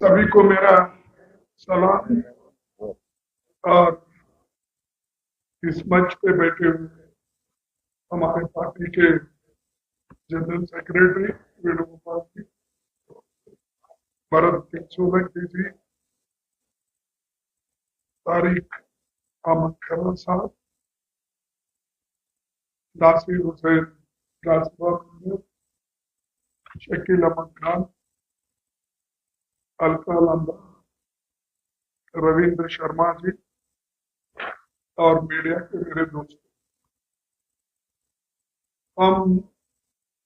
सभी को मेरा सलाम। और इस मंच पे बैठे हुए हमारे पार्टी के जनरल सेक्रेटरी वेणुगोपाल जी, भरत सोलंकी जी, तारिक अहमद खैबर साहब, नासिर हुसैन राज्यसभा मेंबर, शकील अहमद खान, अलका लंबा, रविंद्र शर्मा जी और मीडिया के मेरे दोस्त। हम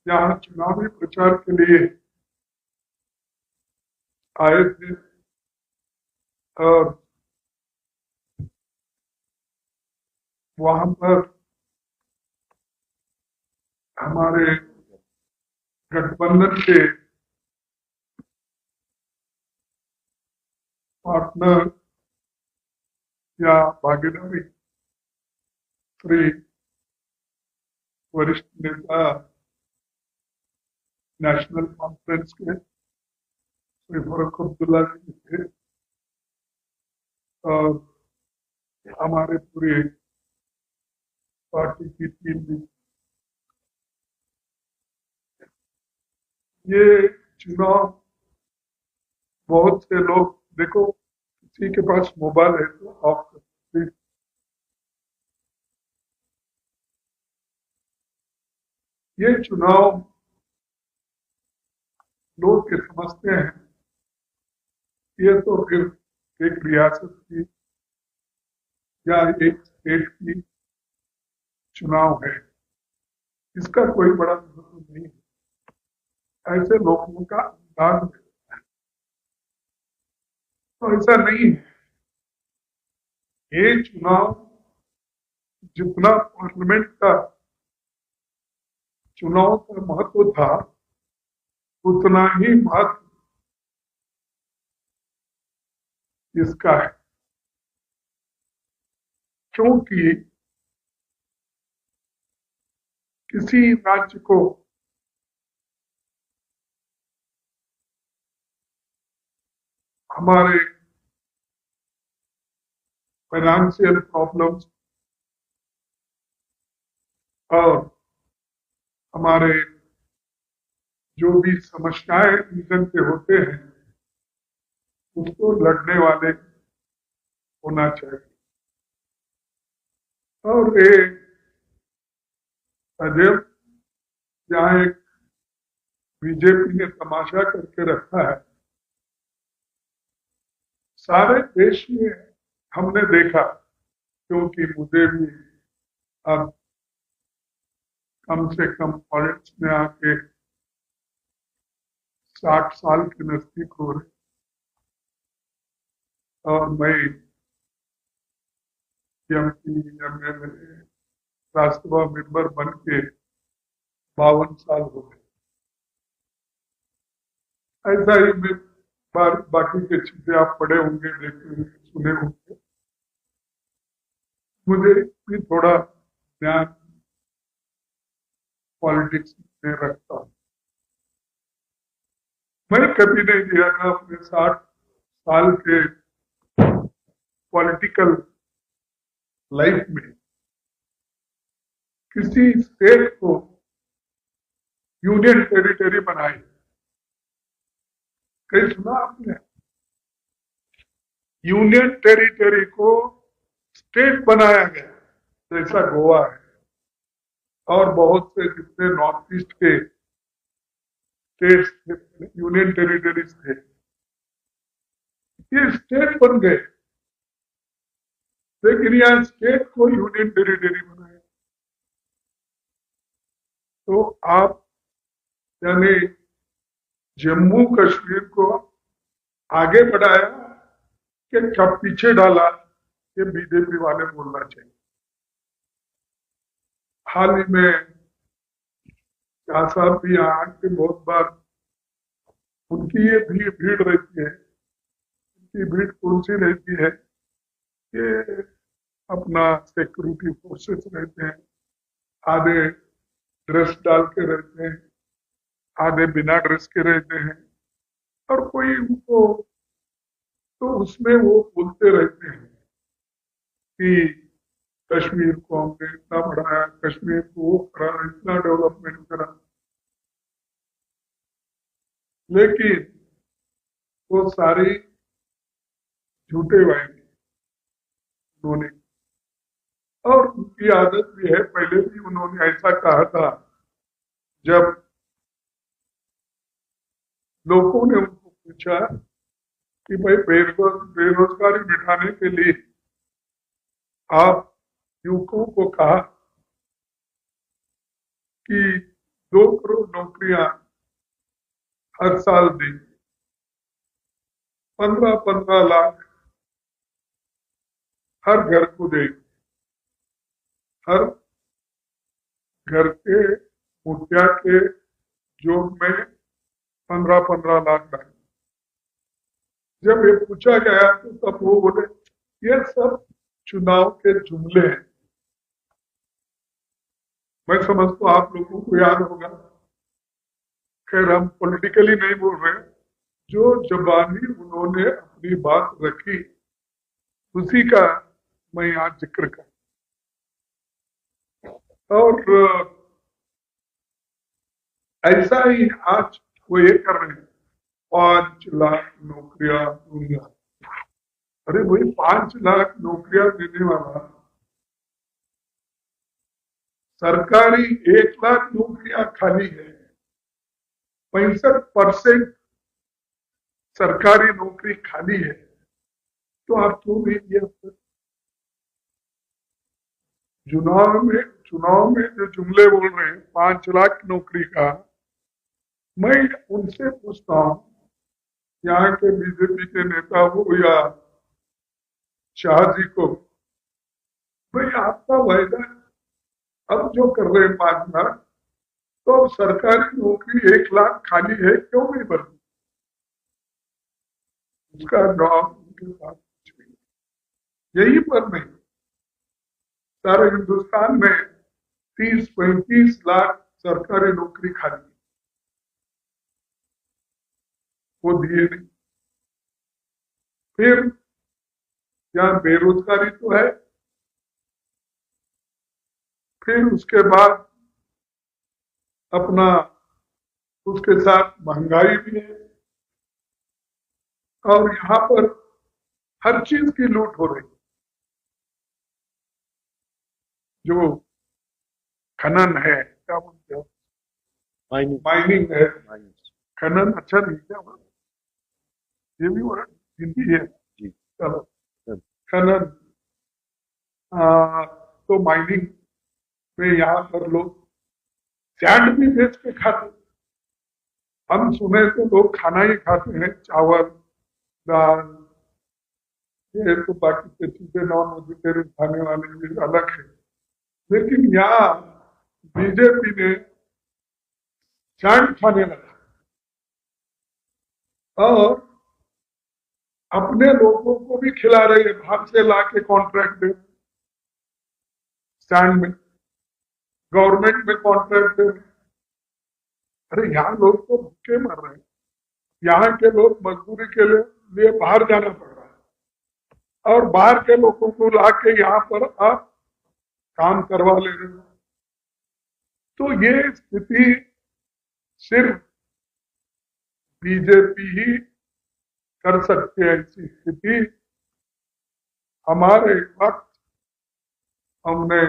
यहाँ चुनावी प्रचार के लिए आए थे और वहां पर हमारे गठबंधन के पार्टनर या भागीदारी श्री वरिष्ठ नेता नेशनल कॉन्फ्रेंस के श्री फारूक अब्दुल्ला जी थे और हमारे पूरे पार्टी की टीम भी। ये चुनाव बहुत से लोग, देखो किसी के पास मोबाइल है तो ऑफ कर सकते। ये चुनाव लोग ये समझते हैं ये तो फिर एक रियासत की या एक स्टेट की चुनाव है, इसका कोई बड़ा महत्व नहीं है, ऐसे लोगों का अंदाज है। तो ऐसा नहीं है। ये चुनाव जितना पार्लियामेंट का चुनाव का महत्व था उतना ही महत्व इसका है, क्योंकि किसी राज्य को हमारे फाइनेंशियल प्रॉब्लम्स और हमारे जो भी समस्याएं रीजन पे होते हैं उसको लड़ने वाले होना चाहिए। और ये अजब, जहाँ एक बीजेपी ने तमाशा करके रखा है, सारे देश में हमने देखा, क्योंकि मुझे भी अब कम से कम पॉलिटिक्स में आके 60 साल के नजदीक हो रहे और मैं एमपी एमएलए राज्यसभा मेंबर बन के 52 साल हो गए। ऐसा ही मैं बाकी के चीजें आप पढ़े होंगे, देखे होंगे, सुने होंगे। मुझे भी थोड़ा ध्यान पॉलिटिक्स में रखता हूँ। मैं कभी नहीं दिया था अपने 60 साल के पॉलिटिकल लाइफ में किसी स्टेट को यूनियन टेरिटरी बनाई। कहीं सुना आपने? यूनियन टेरिटरी को स्टेट बनाया गया, जैसा गोवा है और बहुत से जितने नॉर्थ ईस्ट के स्टेट्स यूनियन टेरिटरीज थे, ये स्टेट बन गए, लेकिन यहाँ स्टेट को यूनियन टेरिटरी बनाया। तो आप यानी जम्मू कश्मीर को आगे बढ़ाया कि कब पीछे डाला, ये बीजेपी वाले बोलना चाहिए। हाल ही में शाह साहब भी यहाँ के बहुत बार उनकी ये भीड़ रहती है, उनकी भीड़ कौन सी रहती है कि अपना सिक्योरिटी फोर्सेस रहते हैं, आधे ड्रेस डाल के रहते हैं, आधे बिना ड्रेस के रहते हैं और कोई उनको तो उसमें वो बोलते रहते हैं कि कश्मीर को हमने इतना बढ़ाया, कश्मीर को वो करा, इतना डेवलपमेंट करा, लेकिन वो सारी झूठे वायदे उन्होंने। और उनकी आदत भी है, पहले भी उन्होंने ऐसा कहा था जब लोगों ने उनको पूछा कि भाई बेरोजगारी मिटाने के लिए आप युवकों को कहा कि 2 करोड़ नौकरियां हर साल देंगे, 15-15 लाख हर घर को देंगे, हर घर के मुखिया के जोब में 15-15 लाख डालेंगे। जब ये पूछा गया तो तब वो बोले ये सब चुनाव के जुमले हैं। मैं समझता हूं आप लोगों को याद होगा, खैर हम पॉलिटिकली नहीं बोल रहे, जो जबानी उन्होंने अपनी बात रखी उसी का मैं यहाँ जिक्र कर। और ऐसा ही आज वो ये कर रहे हैं, 5 लाख नौकरियां दूंगा। अरे भाई 5 लाख नौकरियां देने वाला सरकारी 1 लाख नौकरियां खाली है, 65% सरकारी नौकरी खाली है, तो आप क्यों नहीं दिया? चुनाव में जो जुमले बोल रहे हैं 5 लाख नौकरी का, मैं उनसे पूछता हूं, यहाँ के बीजेपी के नेता हो या शाह जी को, भाई आपका वायदा अब जो कर रहे हैं 5 लाख, तो अब सरकारी नौकरी 1 लाख खाली है, क्यों नहीं भरती? उसका जवाब उनके पास कुछ नहीं। यही पर नहीं, सारे हिंदुस्तान में 30-35 लाख सरकारी नौकरी खाली, वो दिए नहीं। फिर यहाँ बेरोजगारी तो है, फिर उसके बाद अपना उसके साथ महंगाई भी है, और यहाँ पर हर चीज की लूट हो रही। जो खनन है, क्या बोलते हैं, माइनिंग है, खनन अच्छा नहीं क्या, ये भी वर्ड हिंदी है, चलो खनन। तो माइनिंग में यहाँ पर लोग सैंड भी बेच के खाते। हम सुने तो लोग खाना ही खाते हैं, चावल दाल, ये तो बाकी के चीजें नॉन वेजिटेरियन खाने वाले भी अलग है, लेकिन यहाँ बीजेपी ने सैंड खाने लगा और अपने लोगों को भी खिला रहे हैं, बाहर से ला के कॉन्ट्रैक्ट दे, सैंड में गवर्नमेंट में कॉन्ट्रैक्ट दे। अरे यहाँ लोग तो भूखे मर रहे हैं, यहाँ के लोग मजदूरी के लिए बाहर जाना पड़ रहा है, और बाहर के लोगों को लाके यहाँ पर आप काम करवा ले रहे हो। तो ये स्थिति सिर्फ बीजेपी ही कर सकती है। ऐसी स्थिति हमारे वक्त हमने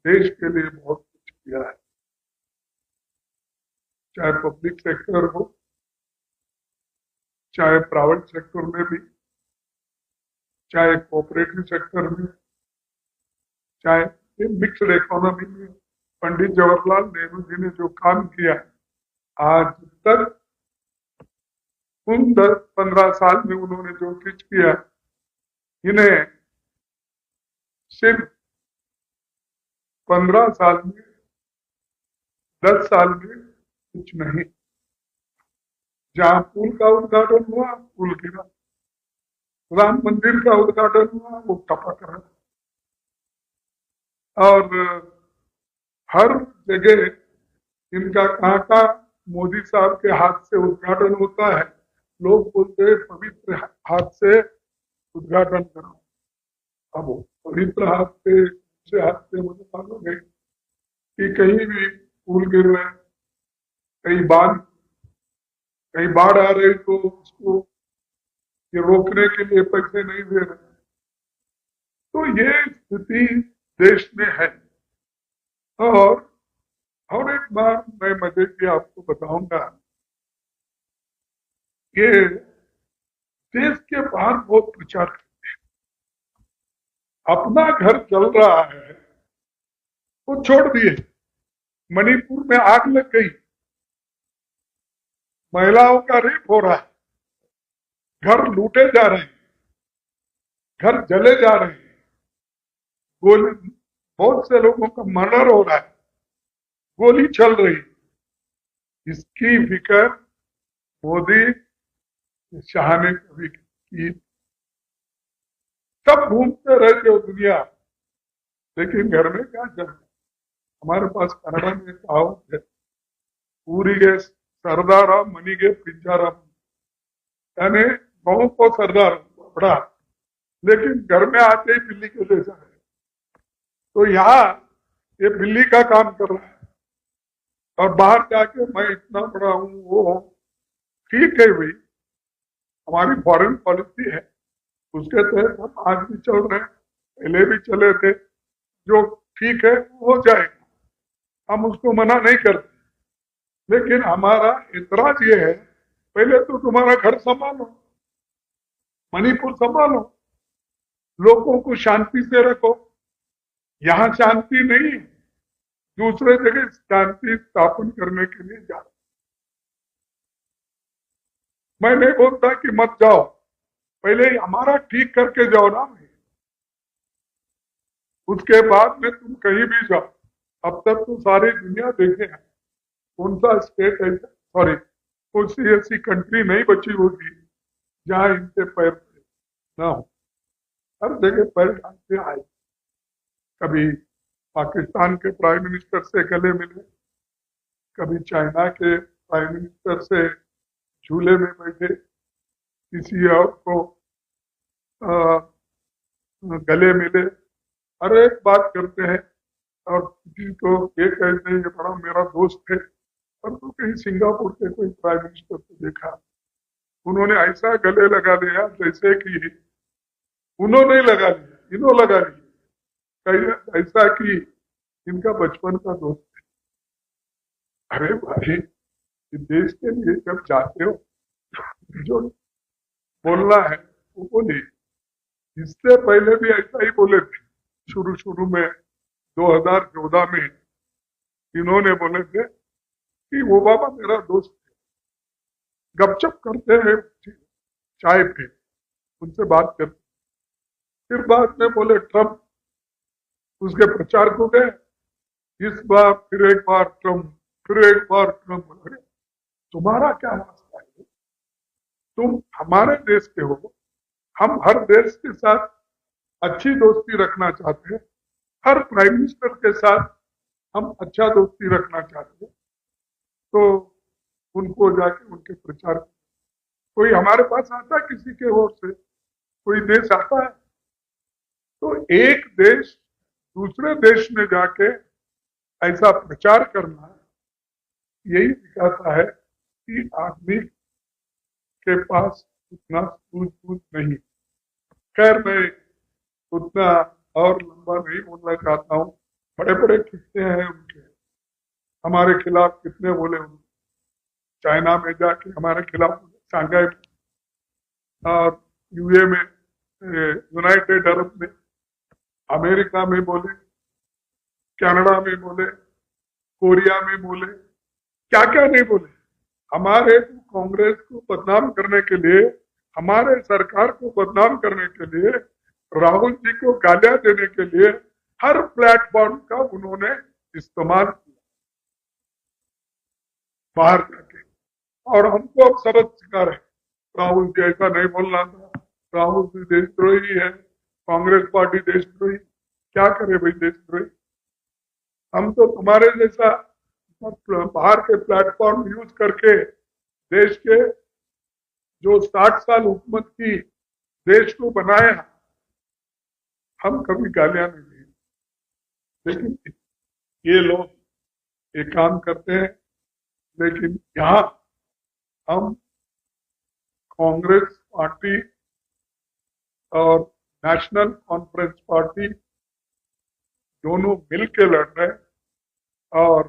देश के लिए बहुत कुछ किया है, चाहे पब्लिक सेक्टर हो, चाहे प्राइवेट सेक्टर में भी, चाहे कोऑपरेटिव सेक्टर में, चाहे मिक्स्ड इकोनॉमी में। पंडित जवाहरलाल नेहरू जी ने जो काम किया आज तक, उन 10-15 साल में उन्होंने जो कुछ किया, इन्हें सिर्फ 15 साल में, 10 साल में कुछ नहीं। जहां पुल का उद्घाटन हुआ, पुल गिरा, राम मंदिर का उद्घाटन हुआ, वो टपक रहा, और हर जगह इनका कहाँ मोदी साहब के हाथ से उद्घाटन होता है। लोग बोलते हैं पवित्र हाथ से उद्घाटन कराऊं। अब पवित्र हाथ से मुझे मालूम है कि कहीं भी पुल गिर रहे हैं, कहीं बाढ़ आ रही तो उसको ये रोकने के लिए पैसे नहीं दे रहे। तो ये स्थिति देश में है। और एक बार मैं मजे की आपको बताऊंगा, ये देश के बाहर बहुत प्रचार करते हैं, अपना घर जल रहा है वो छोड़ दिए, मणिपुर में आग लग गई, महिलाओं का रेप हो रहा है, घर लूटे जा रहे हैं, घर जले जा रहे हैं, गोली, बहुत से लोगों का मर्डर हो रहा है, गोली चल रही, इसकी फिक्र मोदी शाह ने कभी की। सब घूमते रहते हो दुनिया, लेकिन घर में क्या चल रहा है? हमारे पास कन्नड़ा में कहावत है, ಊರಿಗೆ सरदार मनीगे पिंजारा, यानी गांव को सरदार बड़ा, लेकिन घर में आते ही बिल्ली के जैसा है। तो यहाँ ये बिल्ली का काम कर रहा है और बाहर जाके मैं इतना बड़ा हूँ वो हूँ। ठीक है भाई, हमारी फॉरेन पॉलिसी है, उसके तहत हम आज भी चल रहे हैं, पहले भी चले थे, जो ठीक है हो जाएगा, हम उसको मना नहीं करते। लेकिन हमारा इतराज ये है, पहले तो तुम्हारा घर संभालो, मणिपुर संभालो, लोगों को शांति से रखो। यहाँ शांति नहीं है, दूसरे जगह शांति स्थापन करने के लिए जा। मैं नहीं बोलता कि मत जाओ, पहले हमारा ठीक करके जाओ ना भाई, उसके बाद में तुम कहीं भी जाओ। अब तक तो सारी दुनिया देखे हैं, कौन सा स्टेट ऐसा, सॉरी कौन सी ऐसी कंट्री नहीं बची होगी जहां इनके पैर ना हो, हर जगह पैर डालते आए। कभी पाकिस्तान के प्राइम मिनिस्टर से गले मिले, कभी चाइना के प्राइम मिनिस्टर से झूले में बैठे, किसी और को गले मिले, हर एक बात करते हैं। और किसी को ये कहते हैं ये बड़ा मेरा दोस्त है। और तो कहीं सिंगापुर के कोई प्राइम मिनिस्टर को देखा, उन्होंने ऐसा गले लगा लिया जैसे कि उन्होंने लगा लिया, इन्हों लगा लिया, ऐसा कि इनका बचपन का दोस्त है। अरे भाई, देश के लिए जब जाते हो जो बोलना है वो बोलिए। इससे पहले भी ऐसा ही बोले थे, शुरू में 2014 में इन्होंने बोले थे कि वो बाबा मेरा दोस्त है, गपशप करते हैं चाय पे, उनसे बात करते। फिर बाद में बोले ट्रम्प, उसके प्रचार को गए, इस बार फिर एक बार ट्रम्प, फिर एक बार ट्रम्प। तुम्हारा क्या रास्ता है? तुम हमारे देश के हो, हम हर देश के साथ अच्छी दोस्ती रखना चाहते हैं, हर प्राइम मिनिस्टर के साथ हम अच्छा दोस्ती रखना चाहते हैं। तो उनको जाके उनके प्रचार, कोई हमारे पास आता है किसी के ओर से, कोई देश आता है? तो एक देश दूसरे देश में जाके ऐसा प्रचार करना, यही दिखाता है कि आदमी के पास उतना सूझबूझ नहीं। खैर, मैं उतना और लंबा नहीं बोलना चाहता हूँ। बड़े बड़े किस्से हैं उनके, हमारे खिलाफ कितने बोले उन्होंने, चाइना में जाके हमारे खिलाफ, शंघाई और यूए में, यूनाइटेड अरब में, अमेरिका में बोले, कनाडा में बोले, कोरिया में बोले, क्या क्या नहीं बोले। हमारे कांग्रेस को बदनाम करने के लिए, हमारे सरकार को बदनाम करने के लिए, राहुल जी को गालियां देने के लिए हर प्लेटफॉर्म का उन्होंने इस्तेमाल किया बाहर जाके। और हमको अब सबक सिखा रहे, राहुल जी ऐसा नहीं बोलना था, राहुल जी देशद्रोही है, कांग्रेस पार्टी देशद्रोही। क्या करे भाई देशद्रोही? हम तो तुम्हारे जैसा बाहर के प्लेटफॉर्म यूज करके देश के जो 60 साल हुकूमत की देश को बनाया, हम कभी गालियां नहीं दी, लेकिन ये लोग ये काम करते हैं। लेकिन यहाँ हम कांग्रेस पार्टी और नेशनल कॉन्फ्रेंस पार्टी दोनों मिलकर लड़ रहे हैं और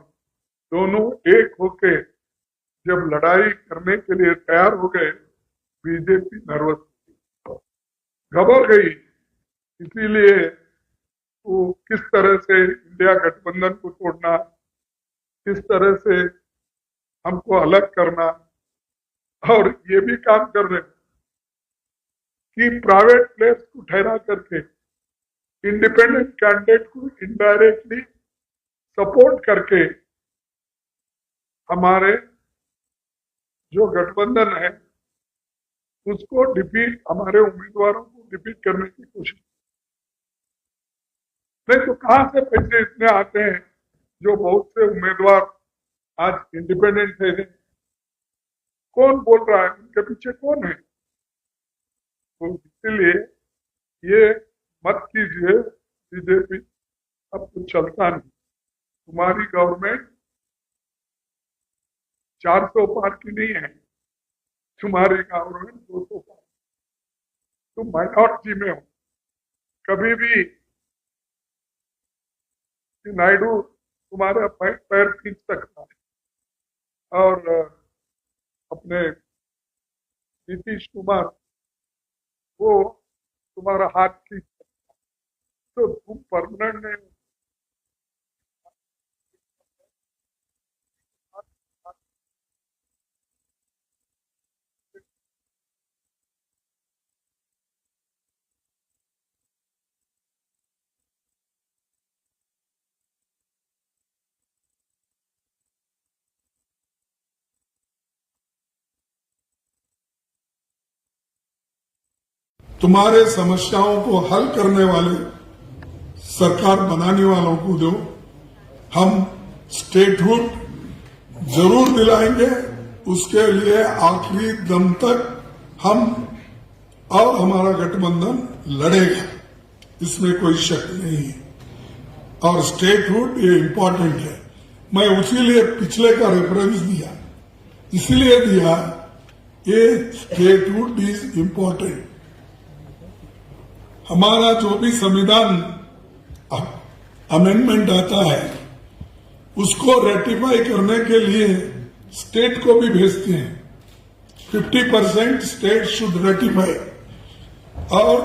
दोनों एक होके जब लड़ाई करने के लिए तैयार हो गए, बीजेपी नर्वस घबरा गई। इसीलिए वो किस तरह से इंडिया गठबंधन को तोड़ना, किस तरह से हमको अलग करना, और ये भी काम कर रहे हैं कि प्राइवेट प्लेयर्स को ठहरा करके इंडिपेंडेंट कैंडिडेट को इनडायरेक्टली सपोर्ट करके हमारे जो गठबंधन है उसको डिफीट, हमारे उम्मीदवारों को डिफीट करने की कोशिश। नहीं तो कहां से पैसे इतने आते हैं जो बहुत से उम्मीदवार आज इंडिपेंडेंट है, कौन बोल रहा है, उनके पीछे कौन है? तो इसलिए ये मत कीजिए बीजेपी, अब तो चलता नहीं। तुम्हारी गवर्नमेंट 400 पार की नहीं है, तुम्हारी गवर्नमेंट 200 पार। तुम माइनॉरिटी में हो। कभी भी नायडू तुम्हारा पैर खींच सकता है और अपने नीतीश कुमार वो तुम्हारा हाथ खींच सकता है। तो तुम परमानेंट नहीं। तुम्हारे समस्याओं को हल करने वाले सरकार बनाने वालों को दो। हम स्टेटहुड जरूर दिलाएंगे, उसके लिए आखिरी दम तक हम और हमारा गठबंधन लड़ेगा, इसमें कोई शक नहीं है। और स्टेटहुड ये इंपॉर्टेंट है। मैं उसीलिए पिछले का रेफरेंस दिया, इसलिए दिया ये स्टेटहुड इज इंपॉर्टेंट। हमारा जो भी संविधान अमेंडमेंट आता है उसको रेटिफाई करने के लिए स्टेट को भी भेजते हैं। 50% स्टेट शुड रेटिफाई, और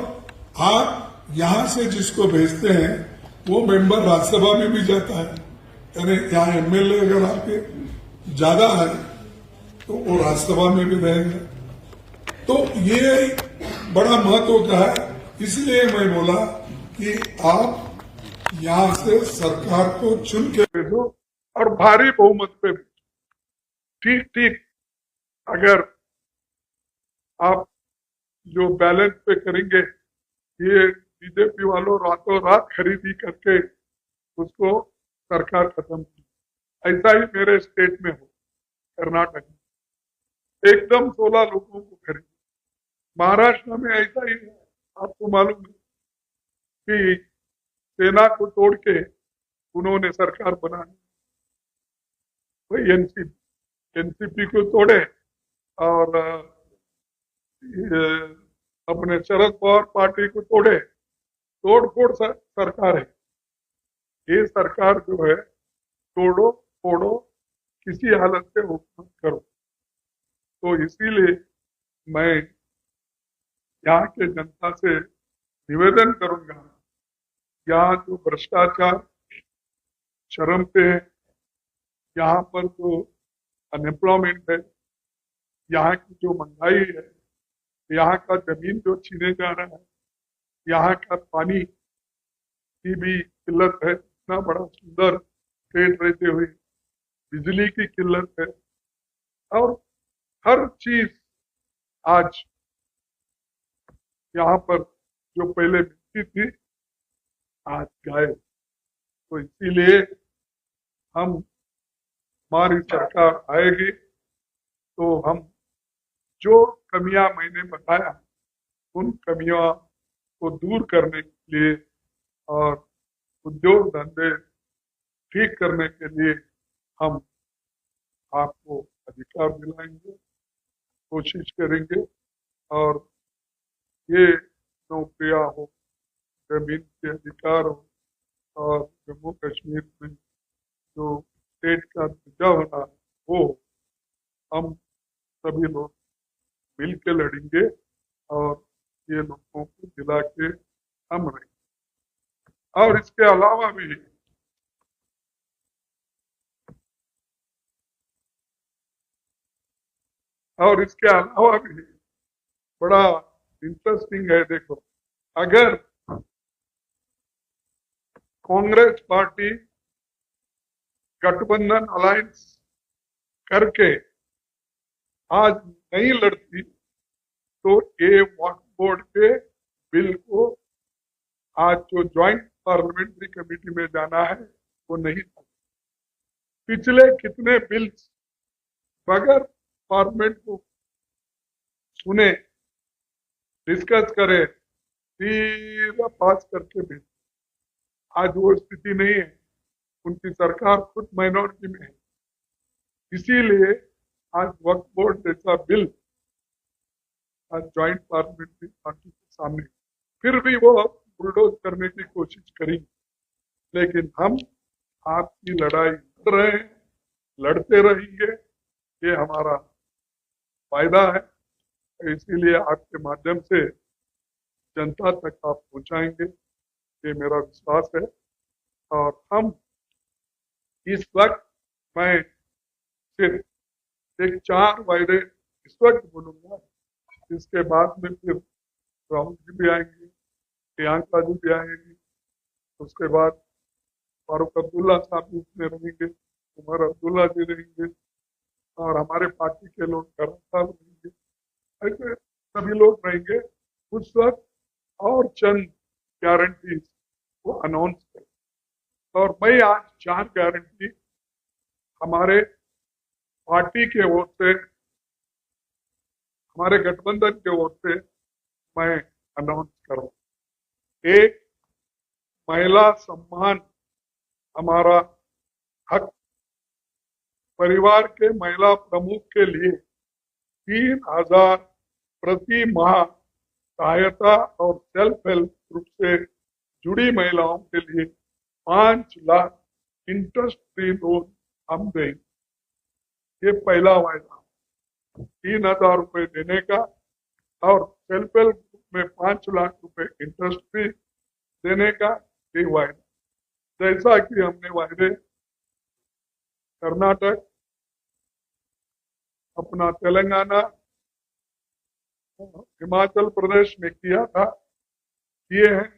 आप यहां से जिसको भेजते हैं वो मेंबर राज्यसभा में भी जाता है। यानी यहां एमएलए अगर आपके ज्यादा है तो वो राज्यसभा में भी रहेगा। तो ये बड़ा महत्व का है। इसलिए मैं बोला कि आप यहां से सरकार को चुन के भेजो और भारी बहुमत पे ठीक ठीक। अगर आप जो बैलेंस पे करेंगे, ये बीजेपी वालों रातों रात खरीदी करके उसको सरकार खत्म की। ऐसा ही मेरे स्टेट में हो, कर्नाटक में एकदम 16 लोगों को खरीदी। महाराष्ट्र में ऐसा ही है। आपको मालूम है कि सेना को तोड़ के उन्होंने सरकार बनाई। वही एनसीपी को तोड़े और अपने शरद पवार पार्टी को तोड़े। तोड़ फोड़ सरकार है ये। सरकार जो है तोड़ो फोड़ो, किसी हालत से वो करो। तो इसीलिए मैं यहाँ के जनता से निवेदन करूंगा, यहाँ जो भ्रष्टाचार चरम पे है, यहाँ पर जो अनएम्प्लॉयमेंट है, यहाँ की जो महंगाई है, यहाँ का जमीन जो छीने जा रहा है, यहाँ का पानी की भी किल्लत है। इतना बड़ा सुंदर स्टेट रहते हुए बिजली की किल्लत है, और हर चीज आज यहाँ पर जो पहले मिलती थी आज गायब। तो इसीलिए हम, हमारी सरकार आएगी तो हम जो कमियां मैंने बताया उन कमियों को दूर करने के लिए और उद्योग धंधे ठीक करने के लिए हम आपको अधिकार दिलाएंगे, कोशिश करेंगे। और ये नौकरियां हो, जमीन के अधिकार हो, और जम्मू कश्मीर में जो स्टेट का दर्जा होना है वो हम सभी लोग मिल के लड़ेंगे और ये लोगों को दिला के हम रहेंगे। और इसके अलावा भी बड़ा इंटरेस्टिंग है। देखो, अगर कांग्रेस पार्टी गठबंधन अलायंस करके आज नहीं लड़ती तो ये वक्फ बोर्ड के बिल को आज जो ज्वाइंट पार्लियामेंट्री कमेटी में जाना है वो नहीं था। पिछले कितने बिल्स बगैर पार्लियामेंट को सुने, डिस्कस करे, सीधा पास करके भेज। आज वो स्थिति नहीं है, उनकी सरकार खुद माइनॉरिटी में है। इसीलिए आज वक्फ बोर्ड जैसा बिल आज ज्वाइंट पार्लियामेंट्री पार्टी के सामने, फिर भी वो बुलडोज करने की कोशिश करेंगे। लेकिन हम आपकी लड़ाई लड़ रहे हैं, लड़ते रहेंगे, ये हमारा फायदा है। इसीलिए आपके माध्यम से जनता तक आप पहुंचाएंगे, ये मेरा विश्वास है। और हम इस वक्त, मैं सिर्फ एक 4 वायदे इस वक्त बोलूंगा, इसके बाद में फिर राहुल जी भी आएंगे, प्रियंका जी भी आएंगी, उसके बाद फारूक अब्दुल्ला साहब भी उसमें रहेंगे, उमर अब्दुल्ला जी रहेंगे, और हमारे पार्टी के लोग करण साहब रहेंगे, ऐसे सभी लोग रहेंगे। उस वक्त और चंद गारंटीज को अनाउंस करें। और मैं आज 4 गारंटी हमारे पार्टी के ओर से, हमारे गठबंधन के ओर से मैं अनाउंस कर रहा हूं। एक, महिला सम्मान हमारा हक। परिवार के महिला प्रमुख के लिए 3,000 प्रति माह सहायता और सेल्फ हेल्प ग्रुप से जुड़ी महिलाओं के लिए 5 लाख इंटरेस्ट फ्री लोन हम देंगे। ये पहला वायदा, 3,000 रुपए देने का, और सेल्फ हेल्प ग्रुप में 5 लाख रुपए इंटरेस्ट फ्री देने का, ये वायदा। जैसा कि हमने वायदे कर्नाटक, अपना तेलंगाना, हिमाचल प्रदेश में किया था, किए हैं,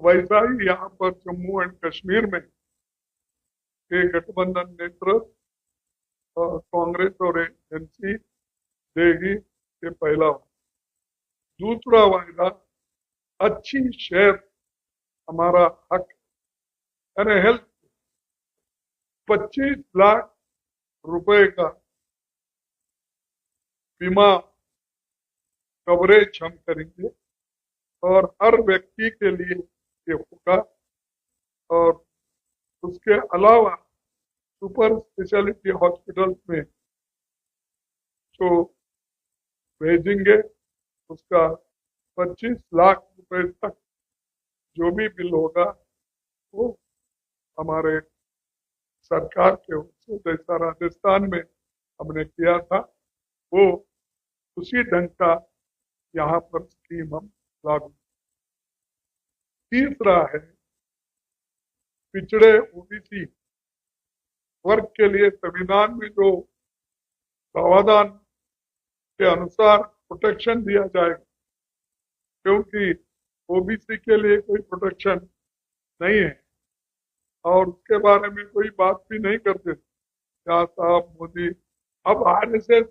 वैसा ही यहाँ पर जम्मू एंड कश्मीर में ये गठबंधन नेतृत्व कांग्रेस और एनसी देगी। ये पहला वायदा। दूसरा वायदा, अच्छी सेहत हमारा हक, यानी हेल्थ। 25 लाख रुपए का बीमा कवरेज हम करेंगे, और हर व्यक्ति के लिए ये होगा। और उसके अलावा सुपर स्पेशलिटी हॉस्पिटल्स में जो भेजेंगे, उसका 25 लाख रुपए तक जो भी बिल होगा वो हमारे सरकार के ओर से, जैसा राजस्थान में हमने किया था, वो उसी ढंग का यहाँ पर स्कीम हम लागू। तीसरा है, पिछड़े ओबीसी वर्ग के लिए संविधान में जो प्रावधान के अनुसार प्रोटेक्शन दिया जाएगा, क्योंकि ओबीसी के लिए कोई प्रोटेक्शन नहीं है और उसके बारे में कोई बात भी नहीं करते शाह साहब, मोदी। अब आरएसएस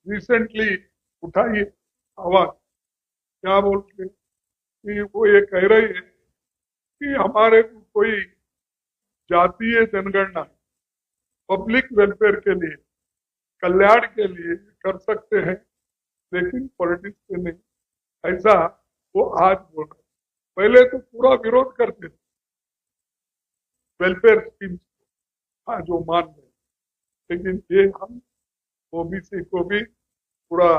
रिसेंटली उठाई आवाज, क्या बोलते कि वो ये कह रही है कि हमारे को कोई जातीय जनगणना पब्लिक वेलफेयर के लिए, कल्याण के लिए कर सकते हैं, लेकिन पॉलिटिक्स पे नहीं। ऐसा वो आज बोल रहे। पहले तो पूरा विरोध करते थे वेलफेयर स्कीम, हाँ जो मान रहे, लेकिन ये हम ओबीसी को भी पूरा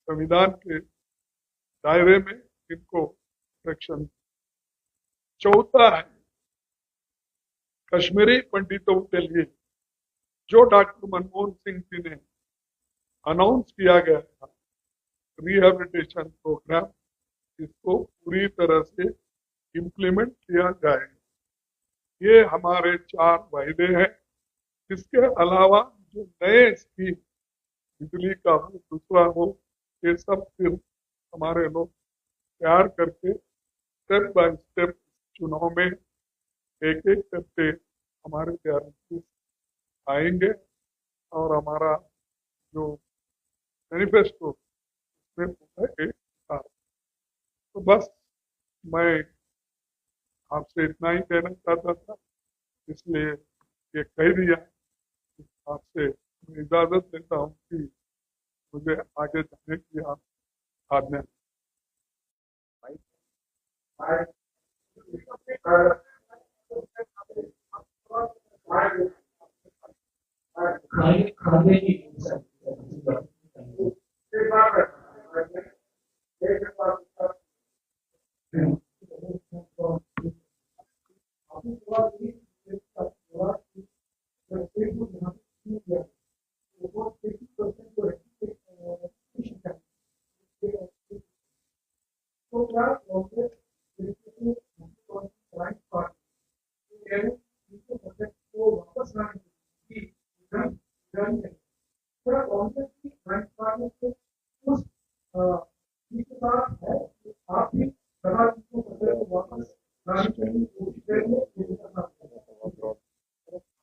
संविधान के दायरे में इनको प्रोटेक्शन। चौथा है कश्मीरी पंडितों के लिए जो डॉक्टर मनमोहन सिंह जी ने अनाउंस किया गया था रिहेबिलिटेशन प्रोग्राम, इसको पूरी तरह से इम्प्लीमेंट किया जाए। ये हमारे 4 वायदे हैं। इसके अलावा जो नए स्कीम बिजली का हो, दूसरा हो, ये सब फिर हमारे लोग तैयार करके स्टेप बाय स्टेप चुनाव में एक एक करके हमारे गारंटी आएंगे और हमारा जो मैनिफेस्टो उसमें पूरा एक था। तो बस मैं आपसे इतना ही कहना चाहता था, इसलिए ये कह दिया। आपसे मैं इजाजत लेता हूँ कि मुझे आगे जाने की आप आज्ञा। खाने की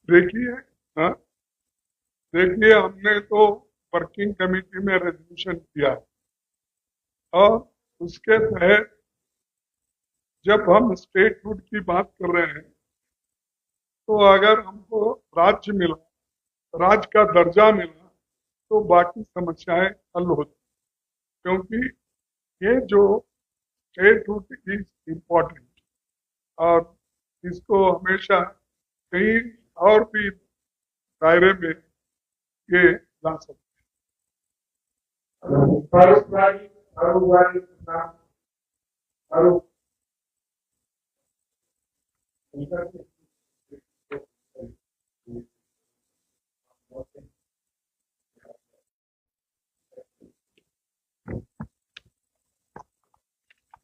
देखिए, हाँ, देखिए हमने तो वर्किंग कमेटी में रेजोल्यूशन किया है और उसके तहत जब हम स्टेटहुड की बात कर रहे हैं तो अगर हमको राज्य मिला, राज्य का दर्जा मिला, तो बाकी समस्याएं हल होती, क्योंकि ये जो स्टेटहुड इज इम्पोर्टेंट और इसको हमेशा कहीं और भी दायरे में ये ला सकते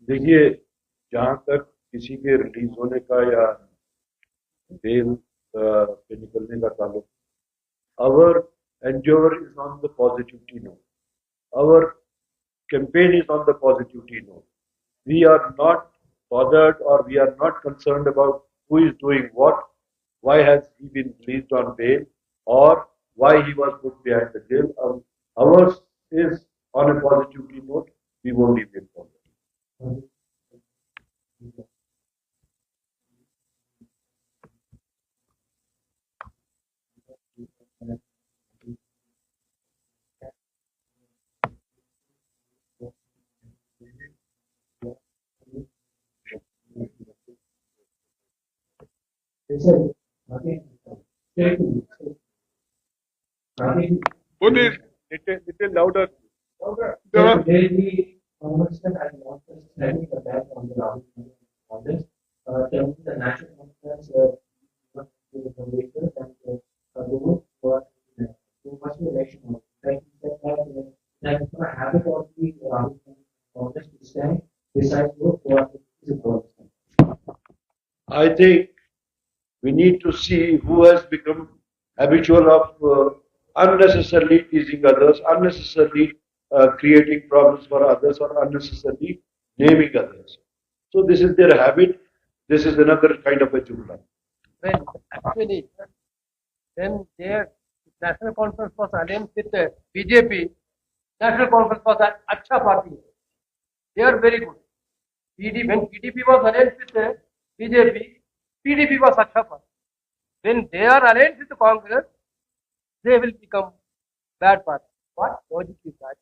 देखिए, जहां तक किसी के रिलीज होने का या बेल पे निकलने का ताल्लुक, our endeavor is on the positivity note. Our campaign is on the positivity note. We are not bothered or we are not concerned about who is doing what, why has he been released on bail, or why he was put behind the jail. Ours is on a positivity note. We won't leave him for that. बोलिए Little louder. जरा There will be conversation and studying the back on the Rahul on this. Telling the national conference, the leaders and those who are too much election. Like that is a habit of the Rahul Congress to stand besides those who are important. I think we need to see who has become habitual of unnecessarily teasing others, unnecessarily creating problems for others, or unnecessarily naming others. So this is their habit. This is another kind of a jumla. Well, actually, when their national conference was alliance with BJP, national conference was an acha party. They are very good. When PDP was alliance with BJP, PDP was acha party. When they are alliance with Congress, they will become bad party. What logic is that?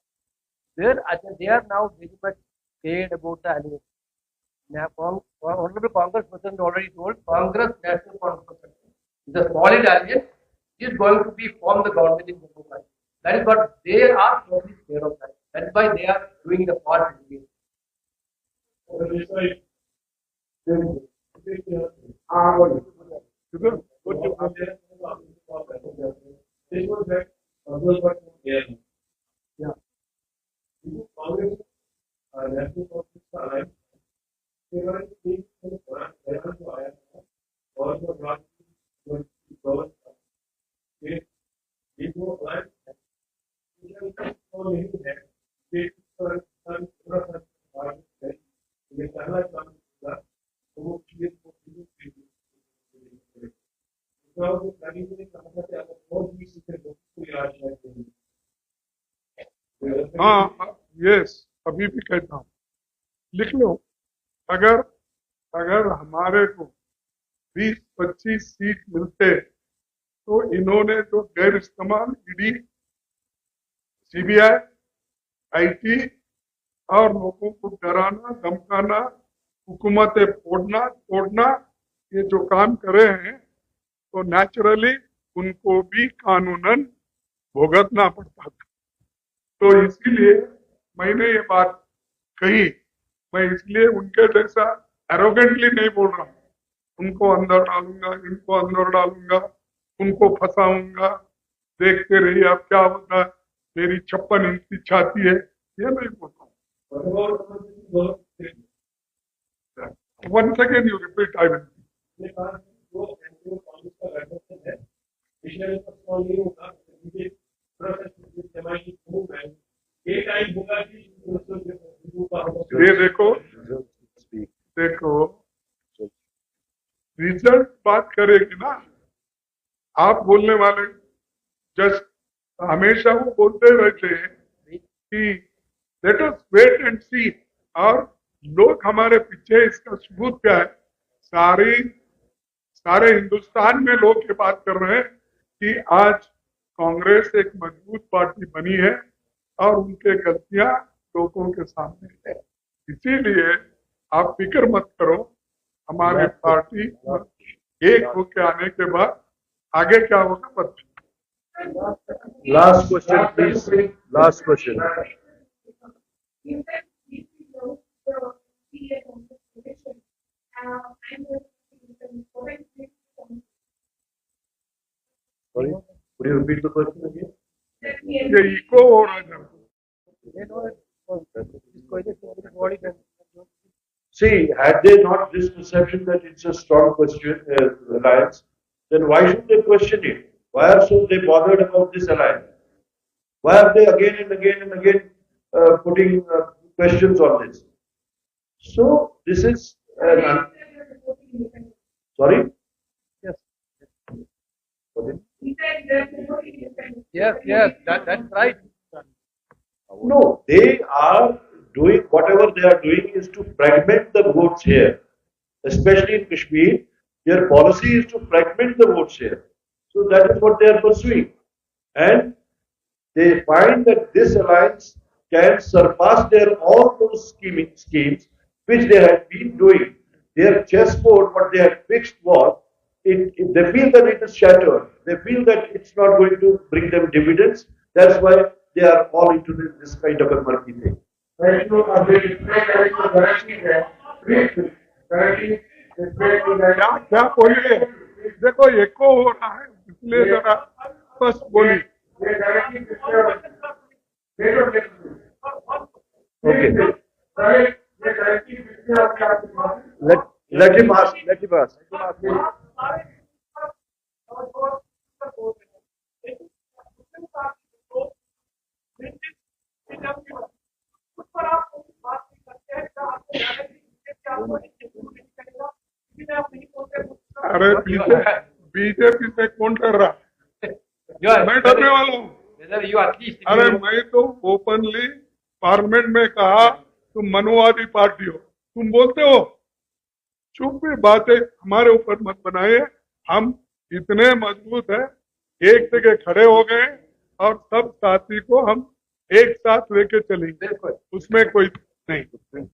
they are now very much scared about the alliance. Now, Honorable Congress President already told Congress National Conference the solid alliance is going to be formed the government in Jammu Kashmir. That is what they are totally scared of that. That is why they are doing the part again. हाँ yes, अभी भी कहता हूँ, लिख लो। अगर अगर हमारे को 20-25 सीट मिलते तो इन्होंने जो गैर इस्तेमाल ईडी, सीबीआई, आईटी और लोगों को डराना, धमकाना, हुकूमतें फोड़ना तोड़ना, ये जो काम करे हैं तो नेचुरली उनको भी कानूनन भुगतना पड़ता था। तो इसीलिए मैंने ये बात कही। मैं इसलिए उनके जैसा एरोगेंटली नहीं बोल रहा हूँ। उनको अंदर डालूंगा, इनको अंदर डालूंगा, उनको फंसाऊंगा, देखते रहिए अब क्या होता है, मेरी 56 इंच की छाती है, ये नहीं बोलता हूँ। Once again you repeat, I will. ये देखो रिजल्ट बात करेगी ना, आप बोलने वाले जस्ट हमेशा वो बोलते रहते हैं कि लेट अस वेट एंड सी, और लोग हमारे पीछे, इसका सबूत क्या है? सारे हिंदुस्तान में लोग ये बात कर रहे हैं कि आज कांग्रेस एक मजबूत पार्टी बनी है और उनके गलतियां लोगों के सामने है। इसीलिए आप फिक्र मत करो, हमारे पार्टी एक होके आने के बाद आगे क्या होगा पता। Last question, please. Last question. Sorry, could you repeat the question again? ये इको हो रहा है। See, had they not this perception that it's a strong question, alliance, then why should they question it? Why are so they bothered about this alliance? Why are they again and again putting questions on this? So this is sorry. Yes, that's right. No, they are doing whatever they are doing is to fragment the votes here, especially in Kashmir. Their policy is to fragment the votes here. So that is what they are pursuing. And they find that this alliance can surpass all those schemes which they had been doing. Their chessboard, what they had fixed was, they feel that it is shattered. They feel that it's not going to bring them dividends. That's why they are all into this kind of a murky thing. क्या बोलिए? देखो एको हो रहा है, इसलिए जरा स्पष्ट बोली। Okay. Let him ask. अरे बीजेपी से कौन डर रहा है? मैं डरने वाला हूँ। अरे मैं तो ओपनली पार्लियामेंट में कहा तुम मनुवादी पार्टी हो, तुम बोलते हो। चुप भी बातें हमारे ऊपर मत बनाए, हम इतने मजबूत हैं, एक जगह खड़े हो गए और सब साथी को हम एक साथ लेके चलेंगे, बिल्कुल उसमें कोई नहीं।